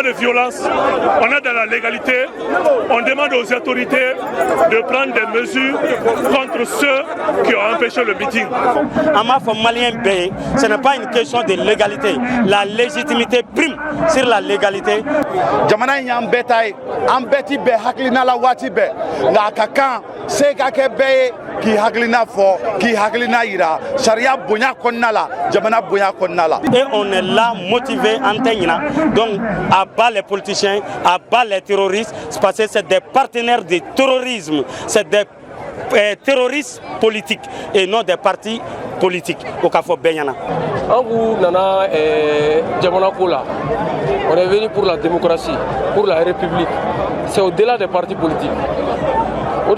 de violence, on est dans la légalité, on demande aux autorités de prendre des mesures contre ceux qui ont empêché le meeting. Ce n'est pas une question de légalité. La légitimité prime sur la légalité. Jamana y'an bɛɛ ta ye, an bɛɛ ti bɛn hakilina la waati bɛɛ, nka a ka kan se ka kɛ bɛɛ ye k'i hakilina fɔ, k'i hakilina yira, sariya bonya kɔnɔna la, jamana bonya kɔnɔna la. Et on est là motivé en Ténina, donc à bas les politiciens, à bas les terroristes, parce que c'est des partenaires du terrorisme, c'est des terroristes politiques et non des partis politiques au Kafo Benyana. On est venu pour la démocratie, pour la République. C'est au-delà des partis politiques. On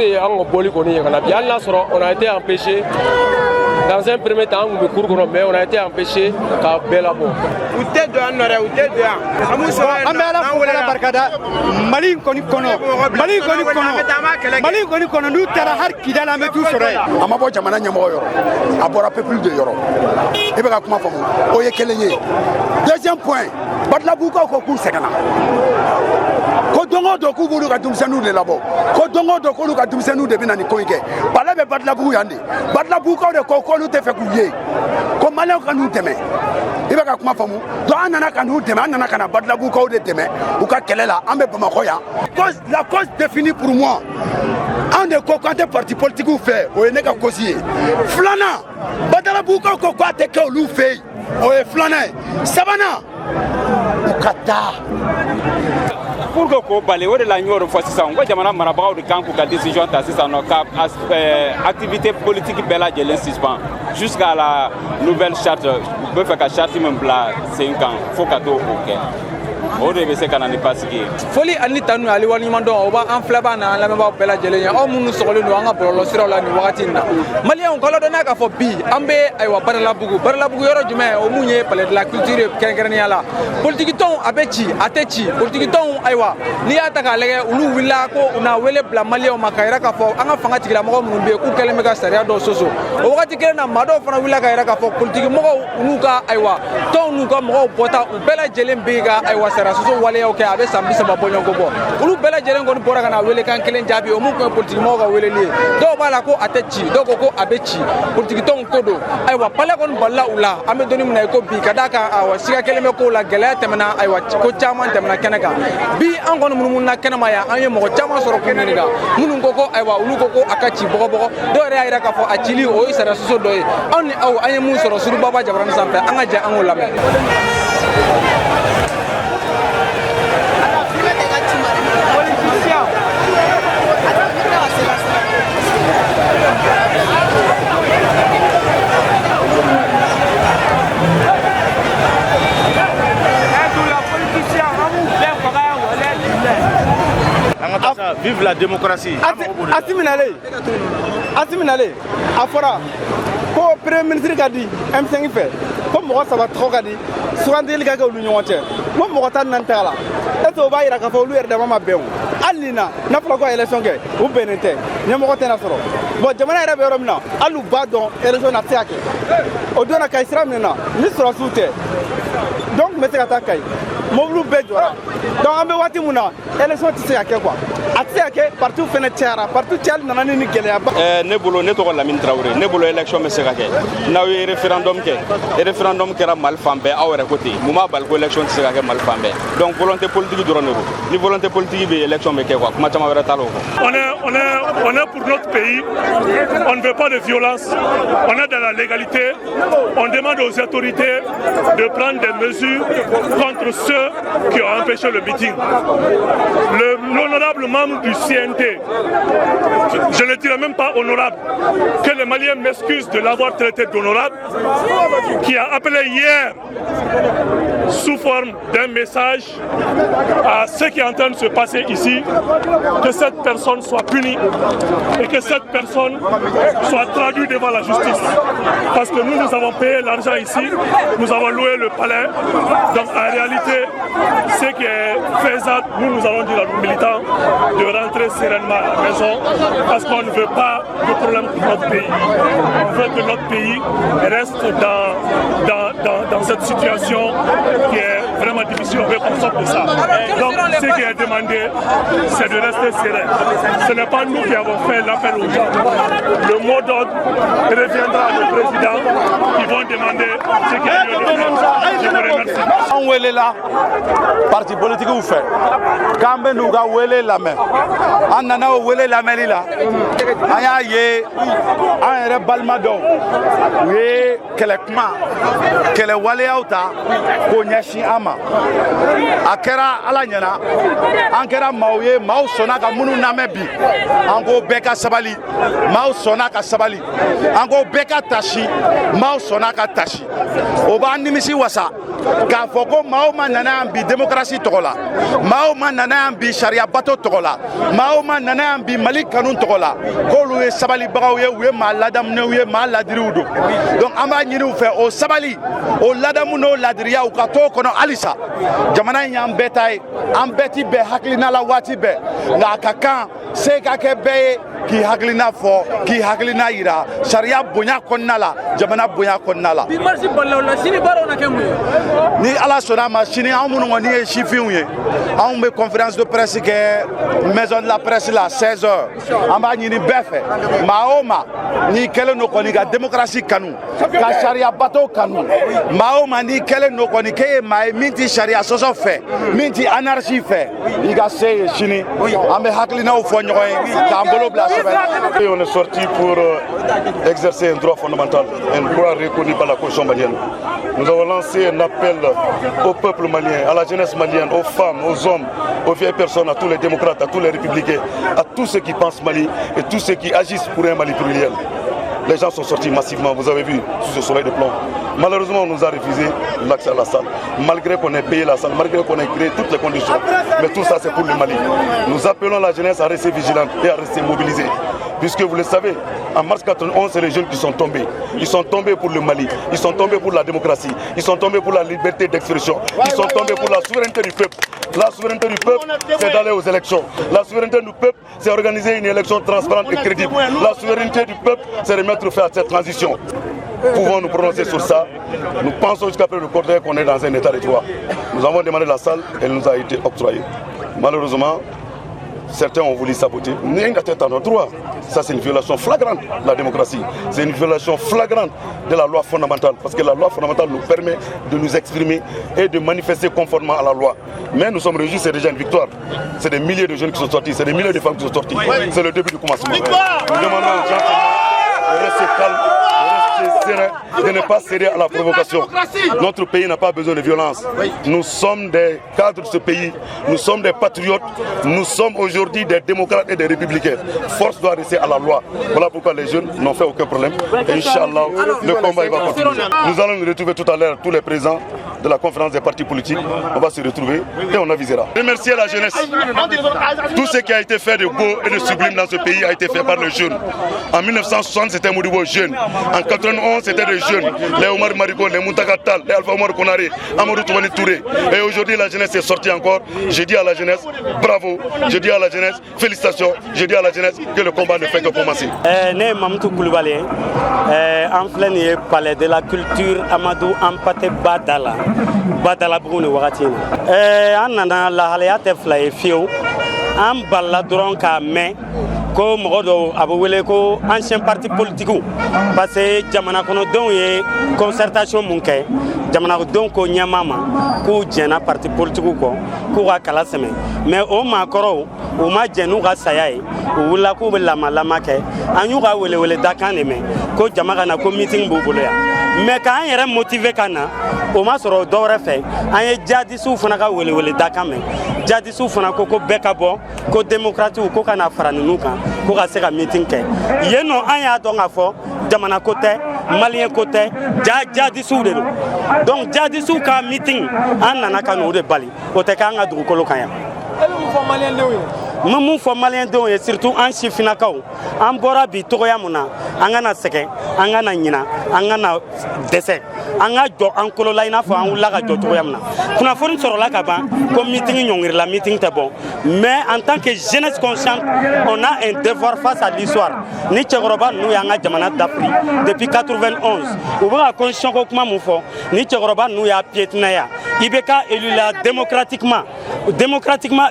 a été empêché. Dans un premier temps, mais on a été empêché par Bellabo. Deuxième point, Badlabouka Koku Sekana. Kodongo doku bulu ka dumsenu le labo. Kodongo doku lu ka dumsenu de binani koike. Bala be Badlabou yandi. Badlabouka de koko lu te fe kuye. Ko malon kanu teme. Ibe ka kuma famu. Do anana kanu teme, anana kana Badlabouka de teme. Ou ka kelela ambe Bamako ya. La cause définie pour moi. Un des coquantes partis politiques ou fait, ou est nega cosier. Flana, Badlabouka koko te ke lu fait. O est flâné. Savana. Ukata. Pour que ko balé o de la ñoro fo sisan ko jamana marabagaw de kan ko ka décision ta sisan no ka activité politique bela jelen suspend jusqu'à la nouvelle charte peut faire ka charte même bla 5 ans faut ka to OK. O de be se kana ni pasiki foli ani tanu ali wali mando o ba en flaba na la meba bela jelen o munu sogole no anga bolo sira la ni wakati na malien ko do na ka fo bi ambe ay wa barala bugu yoro jume o munye palais de la culture kenkernia la politique ton abechi atechi politique ton aywa ni ata ka lege ulu willa ko una wele bla malien o makaira ka fo anga fanga tigila mo mun be ku kele mega saria do soso o wakati kele na mado fana willa ka ira ka fo politique mo unuka aywa ton nuka mo bota u bela jelen biga aywa sara soso wale o ke abe sambi sama bonyo ko bo ulu bela jelen ko bora kana wele kan kelen jabi o mun ko politique mo ga wele li do bala ko atechi do ko abechi politique ton kodo aywa pala kon balla ula ame doni mun ay ko bi kadaka awa siga kele me ko la gele temna aywa ko chaman temna kenaka bi an kono mun na kenama ya an ye mo chaman soro ko ni ga mun ko aywa ulu ko akachi bogo do re ayra ka fo achili o isara soso do an ni aw an ye mun soro suru baba jabran sampe an ga ja an o lame Vive la démocratie. Asiminale, Afora, pour Premier ministre Gadi, M5 fait, comme moi ça va trop Gadi, souvent des gars de l'Union entière. Moi, je suis Nantala. Et au bail, il a fallu de Mama Béon. Alina, n'a pas quoi élection gay, ou Benete, n'a pas quoi Nasoro. Bon, je m'en ai réveillé, Alou Badon, élection à Tiake. Au don à Kaisra Mena, ni sur la soute. Donc, mettez à Takai. Moblou Bedouara. Donc, on va dire que l'élection est à quoi? Partout partout Nebolo netoko la mintraure nebolo élection me sera ke na wi référendum kera mal fambe awre côté muma bal ko élection sera ke mal fambe donc volonté politique du renouveau ni volonté politique be élection me ke quoi kuma tama wera talo On est pour notre pays, on ne veut pas de violence, on est dans la légalité, on demande aux autorités de prendre des mesures contre ceux qui ont empêché le meeting. L'honorable membre du CNT, je ne dirais même pas honorable, que les Maliens m'excusent de l'avoir traité d'honorable, qui a appelé hier sous forme d'un message à ce qui est en train de se passer ici, que cette personne soit punie et que cette personne soit traduite devant la justice. Parce que nous avons payé l'argent ici, nous avons loué le palais, donc en réalité, ce qui est faisable, nous allons dire à nos militants de rentrer sereinement à la maison parce qu'on ne veut pas de problème pour notre pays. On veut que notre pays reste dans cette situation qui est vraiment difficile, on veut qu'on sorte de ça. Donc ce qui est demandé, c'est de rester serein. Ce n'est pas nous qui avons fait l'appel aux gens. Le mot d'ordre reviendra au président qui vont demander ce qui est lieu de faire. Je vous remercie. On wele la parti politique ou fait quand ben nous ga wele la main an nana wele la main la aya ye an yɛrɛ balima dɔw u ye kɛlɛ kuma kɛlɛ waleyaw ta k'o ɲɛsin an ma a kɛra ala ɲɛna an kɛra maaw ye maaw sɔnna ka minnu lamɛn bi an ko bɛɛ ka sabali maaw sɔnna ka sabali an ko bɛɛ ka tasi maaw sɔnna ka tasi o b'an nimisi wasa k'a fɔ ko maaw ma nana yan bi démocratie tɔgɔ la maaw ma nana yan bi sariya bato tɔgɔ la maaw ma nana yan bi mali kanu tɔgɔ la k'olu ye sabalibagaw ye u ye maa ladamunew ye maa ladiriw don donc an b'a ɲini u fɛ o sabali o ladamu n'o ladiriya u ka to kɔnɔ halisa jamana in y'an bɛɛ ta ye an bɛɛ ti bɛn hakilina la waati bɛɛ nka a ka kan se ka kɛ bɛɛ ye k'i hakilina fɔ k'i hakilina yira sariya bonya kɔnɔna la jamana bonya kɔnɔna la ni ala sɔnna a ma sini anw minnu kɔni ye sifinw ye anw bɛ conférence de presse kɛ maison de la presse la 16 heures an b'a ɲini bɛɛ fɛ maa o maa n'i kɛlen don kɔni ka démocratie kanu ka sariya bato kanu maa o maa n'i kɛlen don kɔni k'e ye maa ye min ti sariya sɔsɔ fɛ min ti anarchie fɛ i ka se yen sini an bɛ hakilinaw fɔ ɲɔgɔn ye k'an bolo bila sɛbɛn. On est sorti pour exercer un droit fondamental, un droit reconnu par la Constitution malienne. Nous avons lancé un appel au peuple malien, à la jeunesse malienne, aux femmes, aux hommes, aux vieilles personnes, à tous les démocrates, à tous les républicains, à tous ceux qui pensent Mali et tous ceux qui agissent pour un Mali pluriel. Les gens sont sortis massivement, vous avez vu, sous ce soleil de plomb. Malheureusement, on nous a refusé l'accès à la salle, malgré qu'on ait payé la salle, malgré qu'on ait créé toutes les conditions. Mais tout ça, c'est pour le Mali. Nous appelons la jeunesse à rester vigilante et à rester mobilisée. Puisque vous le savez, en mars 91, c'est les jeunes qui sont tombés. Ils sont tombés pour le Mali, ils sont tombés pour la démocratie, ils sont tombés pour la liberté d'expression, ils sont tombés pour la souveraineté du peuple. La souveraineté du peuple, c'est d'aller aux élections. La souveraineté du peuple, c'est organiser une élection transparente et crédible. La souveraineté du peuple, c'est de mettre fin à cette transition. Pouvons nous prononcer sur ça. Nous pensons jusqu'après le cortège qu'on est dans un état de droit. Nous avons demandé la salle, elle nous a été octroyée. Malheureusement, certains ont voulu saboter. Nous avons une atteinte à nos droits. Ça, c'est une violation flagrante de la démocratie. C'est une violation flagrante de la loi fondamentale. Parce que la loi fondamentale nous permet de nous exprimer et de manifester conformément à la loi. Mais nous sommes réjouis, c'est déjà une victoire. C'est des milliers de jeunes qui sont sortis, c'est des milliers de femmes qui sont sorties. C'est le début du commencement. Nous demandons aux gens de rester calmes, de rester sereins, de ne pas céder à la provocation. Notre pays n'a pas besoin de violence. Nous sommes des cadres de ce pays, nous sommes des patriotes, nous sommes aujourd'hui des démocrates et des républicains. Force doit rester à la loi. Voilà pourquoi les jeunes n'ont fait aucun problème. Et Inch'Allah, le combat il va continuer. Nous allons nous retrouver tout à l'heure, tous les présents de la conférence des partis politiques. On va se retrouver et on avisera. Remercier la jeunesse. Tout ce qui a été fait de beau et de sublime dans ce pays a été fait par les jeunes. En 1960, c'était Modibo jeune. En 91, c'était des jeunes. Les Omar Marigo, les Muntaka Tall, les Alpha Omar Konaré, Amadou Toumani Touré. Et aujourd'hui, la jeunesse est sortie encore. Je dis à la jeunesse, bravo. Je dis à la jeunesse, félicitations. Je dis à la jeunesse que le combat ne fait que commencer. Ne Mamadou Koulibaly, en plein palais de la culture Amadou Ampate Badala. Badala Brune Waratine. Anana la Haleate Fly Fio, Am Balla Dronka Me. Ko mɔgɔ dɔw a bɛ wele ko ancien parti politique parce que jamana kɔnɔdenw ye concertation mun kɛ jamanadenw ko ɲɛmaa ma k'u jɛnna parti politique kɔ k'u ka kala sɛmɛ mais o maakɔrɔw u ma jɛn n'u ka saya ye u wulila k'u bɛ lama kɛ an y'u ka welewele dakan de mɛn ko jama ka na ko meeting b'u bolo yan mais k'an yɛrɛ motiver ka na o ma sɔrɔ dɔwɛrɛ fɛ an ye jadisiw fana ka welewele dakan mɛn jadisiw fana ko bɛɛ ka bɔ ko démocratiw ko ka na fara ninnu kan ko ka se ka meeting kɛ yen nɔ an y'a dɔn k'a fɔ jamana ko tɛ malien ko tɛ jadisiw de don donc jadisiw ka meeting an nana ka n'o de bali o tɛ k'an ka dugukolo kan yan mun fɔ maliyɛndenw ye surtout an sifinnakaw an bɔra bi togoya mun na an kana sɛgɛn an kana ɲina an kana dɛsɛ an ka jɔ an kolo la i n'a fɔ an wulila ka jɔ togoya min na kunnafoni sɔrɔla ka ban ko meeting ɲɔngirila meeting tɛ bɔ mais en tant que jeunesse consciente on a un devoir face à l'histoire ni cɛkɔrɔba ninnu y'an ka jamana dafiri depuis 91 u bɛ ka constitution ko kuma mun fɔ ni cɛkɔrɔba ninnu y'a piétiner ya IBK élu la démocratiquement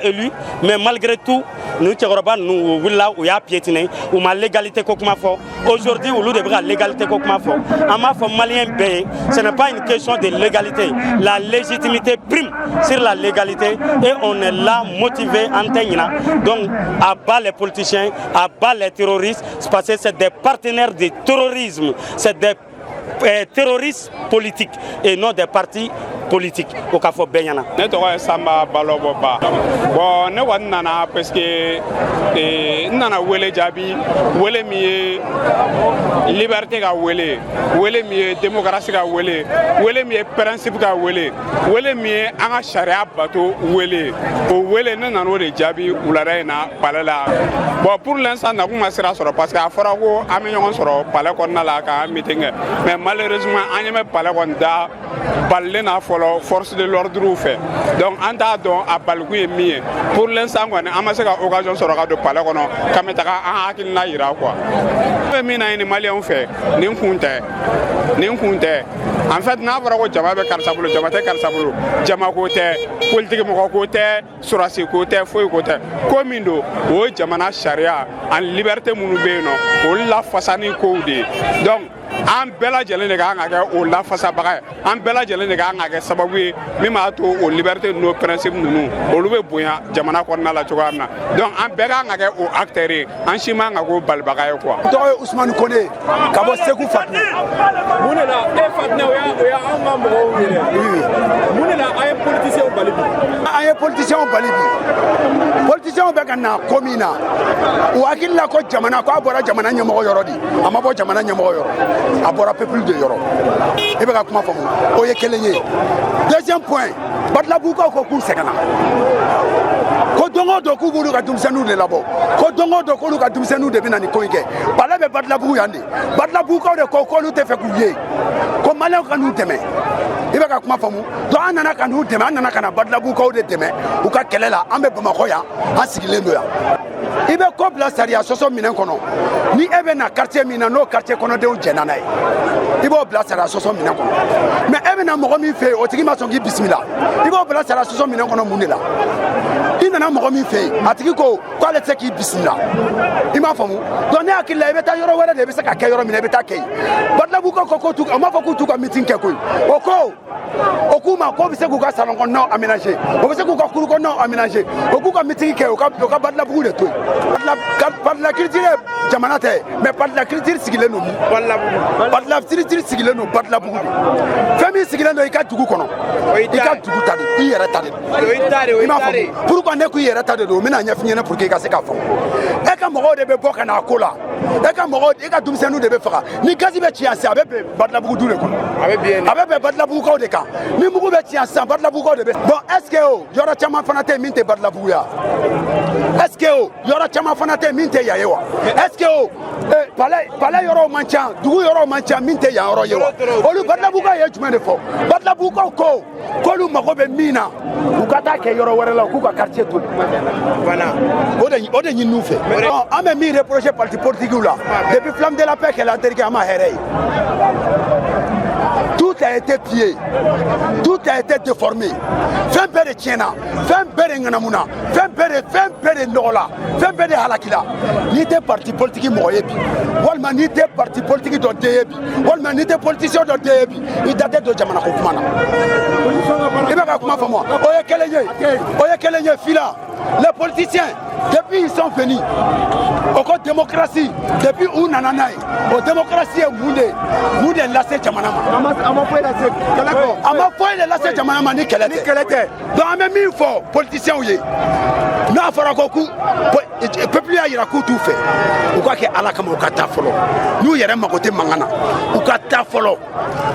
élu mais malgré tout ni cɛkɔrɔba ninnu u wulila u y'a piétiner u ma légalité ko kuma fɔ aujourd'hui olu de bɛ ka légalité ko kuma fɔ an b'a fɔ maliyɛn bɛɛ ye ce n'est pas une question de légalité la légitimité prime sur la légalité et on est là motivé en ɲina donc à bas les politiciens à bas les terroristes parce que c'est des partenaires du terrorisme c'est des terroristes politiques et non des partis politique o ka fɔ bɛɛ ɲɛna ne tɔgɔ ye Sanba Balobɔba bon ne kɔni nana parce que n nana wele jaabi wele min ye liberté ka wele min ye démocratie ka wele min ye principe ka wele min ye an ka sariya bato wele o wele ne nana o de jaabi wulada in na palais la bon pour l'instant na kuma sira sɔrɔ parce que a fɔra ko an bɛ ɲɔgɔn sɔrɔ palais kɔnɔna la ka meeting kɛ mais malheureusement an ɲɛ bɛ palais kɔni da balilen na fɔlɔ force de l'ordre fait donc an t'a dɔn a balikun ye min ye pour l'instant kɔni an ma se ka occasion sɔrɔ ka don palais kɔnɔ ka bɛ taga an hakilina yira quoi ne bɛ min na ɲini maliyɛnw fɛ nin kun tɛ en fait n'a fɔra ko jama bɛ karisa bolo jama tɛ karisa bolo jama ko tɛ politique mɔgɔ ko tɛ sɔrɔdasi ko tɛ foyi ko tɛ ko min don o ye jamana sariya ani liberté minnu bɛ yen nɔ olu lafasa ni kow de ye donc an bɛɛ lajɛlen de kan ka kɛ o lafasabaga ye an bɛɛ lajɛlen de kan ka kɛ sababu ye min b'a to o liberté n'o principe ninnu olu bɛ bonya jamana kɔnɔna la cogoya min na donc an bɛɛ kan ka kɛ o acteur ye an si man ka k'o balibaga ye quoi. tɔgɔ ye Usumani Kone ka bɔ Segu Fatinɛ. mun de la e Fatinɛ o y'a anw ka mɔgɔw wele mun de la a ye politicien bali bi. an ye politicien bali bi politicien bɛ ka na ko min na u hakili la ko jamana ko a bɔra jamana ɲɛmɔgɔ yɔrɔ de a ma bɔ jamana ɲɛmɔgɔ yɔrɔ. a bɔra peuple de yɔrɔ i bɛ ka kuma faamu o ye kelen ye deuxième point Badalabugukaw ko k'u sɛgɛnna ko don o don k'u b'olu ka denmisɛnninw de labɔ ko don o don k'olu ka denmisɛnninw de bɛ na nin ko in kɛ palais bɛ Badalabugu yan de Badalabugukaw de ko k'olu tɛ fɛ k'u ye ko maliyɛnw ka n'u dɛmɛ i bɛ ka kuma faamu donc an nana ka n'u dɛmɛ an nana ka na Badalabugukaw de dɛmɛ u ka kɛlɛ la an bɛ Bamakɔ yan an sigilen don yan i bɛ ko bila sariya sɔsɔ minɛn kɔnɔ ni e bɛ na quartier min na n'o quartier kɔnɔdenw jɛnna n'a ye i b'o bila sariya sɔsɔ minɛn kɔnɔ mais e bɛ na mɔgɔ min fɛ yen o tigi ma sɔn k'i bisimila i b'o bila sariya sɔsɔ minɛn kɔnɔ mun de la i nana mɔgɔ min fɛ yen a tigi ko k'ale tɛ se k'i bisimila i m'a faamu donc ne hakili la i bɛ taa yɔrɔ wɛrɛ de i bɛ se ka kɛ yɔrɔ min na i bɛ taa kɛ yen Badalabugukaw ko o m'a fɔ k'u t'u ka meeting kɛ koyi o k'u ma k'o bɛ se k'u ka salon kɔnɔnaw aménager o bɛ se k'u ka kuru kɔnɔnaw aménager o k'u ka meeting kɛ o ka Badalabugu de to yen Badala culture jamana tɛ mais Badala culture sigilen don Badala culture sigilen don Badalabugu de fɛn min sigilen don i ka dugu kɔnɔ i ka dugu ta de i yɛrɛ ta de i m'a faamu pourquoi ne ko i yɛrɛ ta de don n bɛna ɲɛf'i ɲɛna pour que i ka se k'a faamu e ka mɔgɔw de bɛ bɔ ka na a ko la e ka denmisɛnninw de bɛ faga ni gasi bɛ ci yan sisan a bɛ bɛn Badalabugu du de kɔnɔ a bɛ bɛn Badalabugukaw de kan ni mugu bɛ ci yan sisan Badalabugukaw de bɛ bon est ce que o yɔrɔ caman fana tɛ yen min tɛ Badalabugu ya est ce que o yɔrɔ caman fana tɛ yen min tɛ yan ye wa est ce que o palais yɔrɔw man ca dugu yɔrɔw man ca min tɛ yan yɔrɔ ye wa olu Badalabugukaw ye jumɛn de fɔ Badalabugukaw ko k'olu mago bɛ min na u ka taa kɛ yɔrɔ wɛrɛ la u k'u ka quartier to voilà o de ɲin'u fɛ an bɛ min reprocher parti politiques la depuis Flamme de la Paix kɛlɛ an terikɛ an ma hɛrɛ ye tout a été pillé, tout a été déformé. Fɛn bɛɛ de tiɲɛna, fɛn bɛɛ de ŋanamuna, fɛn bɛɛ de nɔgɔla, fɛn bɛɛ de halakila. N'i tɛ parti politique mɔgɔ ye bi, walima n'i tɛ parti politique dɔ den ye bi, walima n'i tɛ politicien dɔ den ye bi, i da tɛ don jamana ko kuma na. I bɛ ka kuma faamu wa? O ye kelen ye fila. Les politiciens, depuis ils sont venus, au code démocratie, depuis où nanana ye, o démocratie est mun de lase jamana ma. A ma foyi lase jamana ma ni kɛlɛ tɛ. Donc an bɛ min fɔ politiciens ye, n'a fɔra ko peuple y'a yira k'u t'u fɛ, u ka kɛ Ala kama u ka taa fɔlɔ. N'u yɛrɛ mago tɛ mankan na, u ka taa fɔlɔ.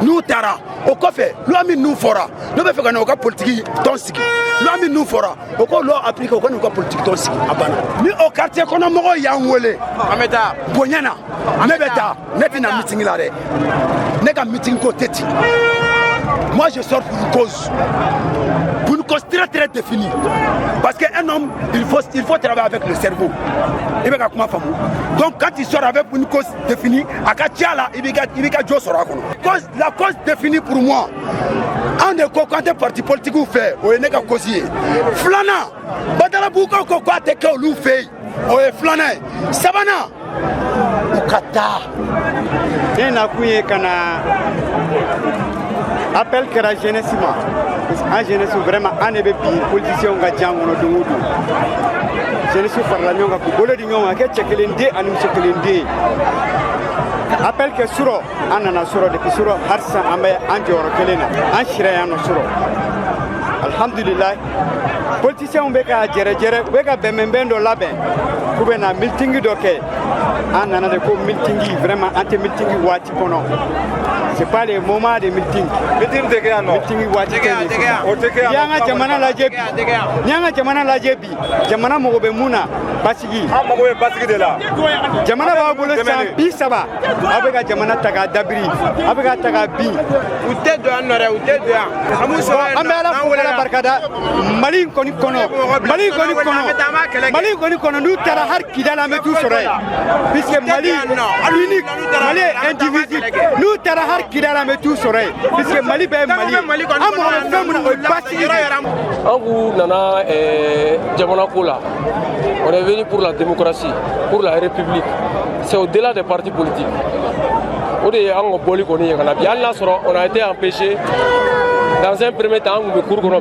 N'u taara, o kɔfɛ loi min n'u fɔra, n'u bɛ fɛ ka na u ka politique tɔn sigi. L'homme nous fera. Pourquoi l'on applique au politique aussi à Bana. Ni au quartier qu'on a mort, il y a un wolé. Ameta. Bonyana. Nebeta. Nebina meeting là. Nega meeting côté. Moi je sors pour une cause. Pour une cause très très définie. Parce qu'un homme, il faut travailler avec le cerveau. Donc quand il sort avec une cause définie, à Katiala, il la cause définie pour moi. On est quand des partis politiques ou fait, on est causier. Flana, Badala Bouka ou quoi te que l'ou fait, on est flana. Savana, ou Kata. Et n'a couillé kana appel que la jeunesse ma. En jeunesse vraiment, on est bien politicien on gagne on a doué. Jeunesse par la nyonga ku bolo di nyonga ke chekelende anu chekelende. Appel que suro anana suro depuis suro harsa ambe anjoro kelena an shiraya no suro alhamdulillah politicien on beka jere beka bemembendo labe kubena meeting doke anana de ko meeting vraiment anti meeting wati kono c'est pas le moment de meeting meeting de gano meeting wati kono yanga jamana la jebi yanga jamana la jebi jamana mo be muna pasigi mo be pasigi de la jamana ba bolo champi saba abega jamana taga dabri abega taga bi ute do anore ute do amuso amela wala barkada mali koni kono nous tara har kidala me tout sore puisque Mali unique Mali individu nous tara har kidala me tout sore puisque Mali be Mali amona femuna o pasigi angu nana jamana kola on est venu pour la démocratie pour la république c'est au-delà des partis politiques. On a été empêché dans un premier temps,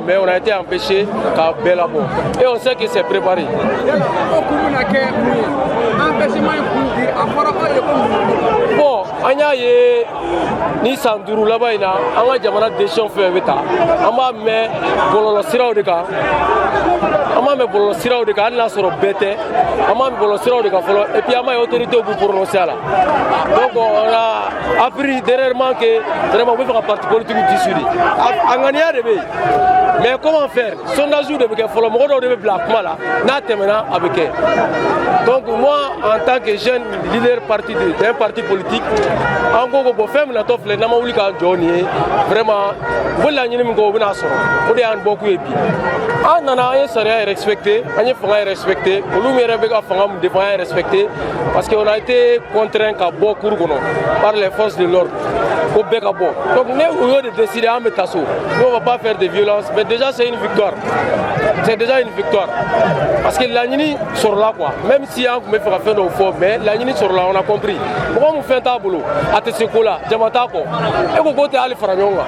mais on a été empêché qu'à Bélabo. Et on sait que c'est préparé. Bon, on a ni Sanduru là-bas, on a jamana décision fait avec ça. On a mis Bololo Sira de cas. On a mis Bololo Sira de cas, on a sur bête. On a mis Bololo Sira de cas. Et puis on a autorité pour prononcer là. Donc on a appris dernièrement que vraiment on peut faire un parti politique du Sud. On a gagné. Mais comment faire? Sondage de faire follow moi de black mala. Na temena avec. Donc moi en tant que jeune leader parti d'un parti politique, en gros pour faire la tofle na ma wuli ka joni vraiment wala nyini ngo bina so. O de an beaucoup et puis. Ah nana ay sariya respecté, anye fanga respecté, olu mere be ka fanga mu défend respecté parce qu'on a été contraint ka beaucoup par les forces de l'ordre. Au Bekabo. Donc nous avons décidé à mettre ça. Nous on va pas faire de violence, mais déjà c'est une victoire. C'est déjà une victoire. Parce que l'Agnini sur là quoi. Même si on me fait faire nos faux, mais l'Agnini sur là on a compris. Pourquoi on fait un tableau à Tessekola, Jamatako, et vous côté Ali Faranyonga.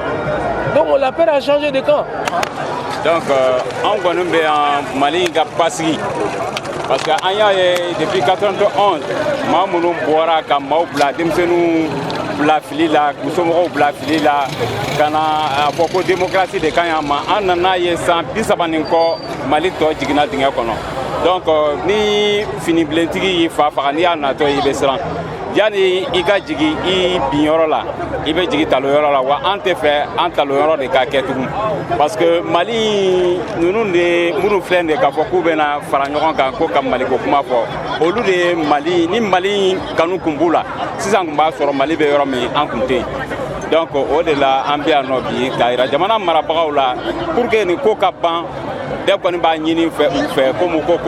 Donc on l'appelle à changer de camp. Donc on va nous mettre en Mali Passi. Parce que depuis 1991, Mamoulou Boara Kamau Bladim la fili la musomɔgɔw bila fili la ka na fɔ ko démocratie de ka ɲi a ma an nana ye san 30 nin kɔ Mali tɔ jiginna dingɛ kɔnɔ donc ni finibilentigi y'i fa faga n'i y'a natɔ i bɛ siran yani i ka jigi i binyɔrɔ la i bɛ jigi taloyɔrɔ la wa an tɛ fɛ an taloyɔrɔ de ka kɛ tugun parce que Mali ninnu de minnu filɛ nin ye k'a fɔ k'u bɛna fara ɲɔgɔn kan ko ka Mali ko kuma fɔ olu de ye Mali ni Mali kanu kun b'u la sisan kun b'a sɔrɔ Mali bɛ yɔrɔ min an kun tɛ yen donc o de la an bɛ yan nɔ bi k'a yira jamana marabagaw la pour que nin ko ka ban bɛɛ kɔni b'a ɲini u fɛ komi ko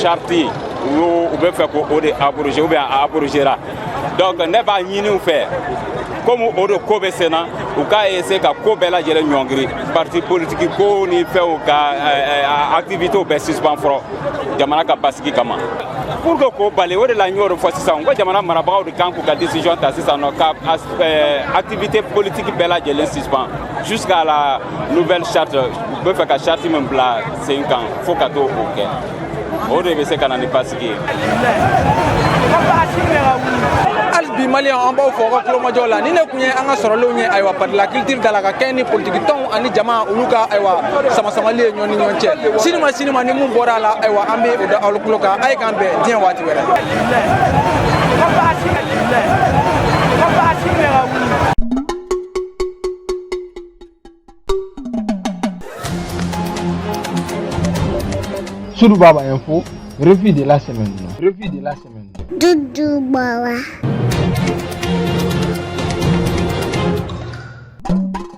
charte u bɛ fɛ ko o de abroger ou bien a abrogera donc ne b'a ɲini u fɛ comme o de ko bɛ sen na u k'a essayer ka ko bɛɛ lajɛlen ɲɔngiri parti politique ko ni fɛnw ka activités bɛɛ suspend fɔlɔ jamana ka basigi kama pour que ko bali o de la ɲɔgɔn fɔ sisan ko jamana marabagaw de kan k'u ka décision ta sisan nɔ ka activité politique bɛɛ lajɛlen suspend jusqu'à la nouvelle charte u bɛ fɛ ka charte min bila sen kan fo ka t'o kɛ o de bɛ se ka na ni basigi ye. Albi Malien en bas fo ko kulomajɔ la ni ne kun ye an ka sɔrɔlenw ye ayiwa parti la culture da la ka kɛ ni politique tɔnw ani jama olu ka ayiwa sama-samali ye ɲɔgɔn ni ɲɔgɔn cɛ sinima ni mun bɔra la ayiwa an bɛ o da aw tulo kan a ye k'an bɛn diɲɛ waati wɛrɛ. Soudou Baba Info, revue de la semaine. Revue de la semaine. Doudou Baba.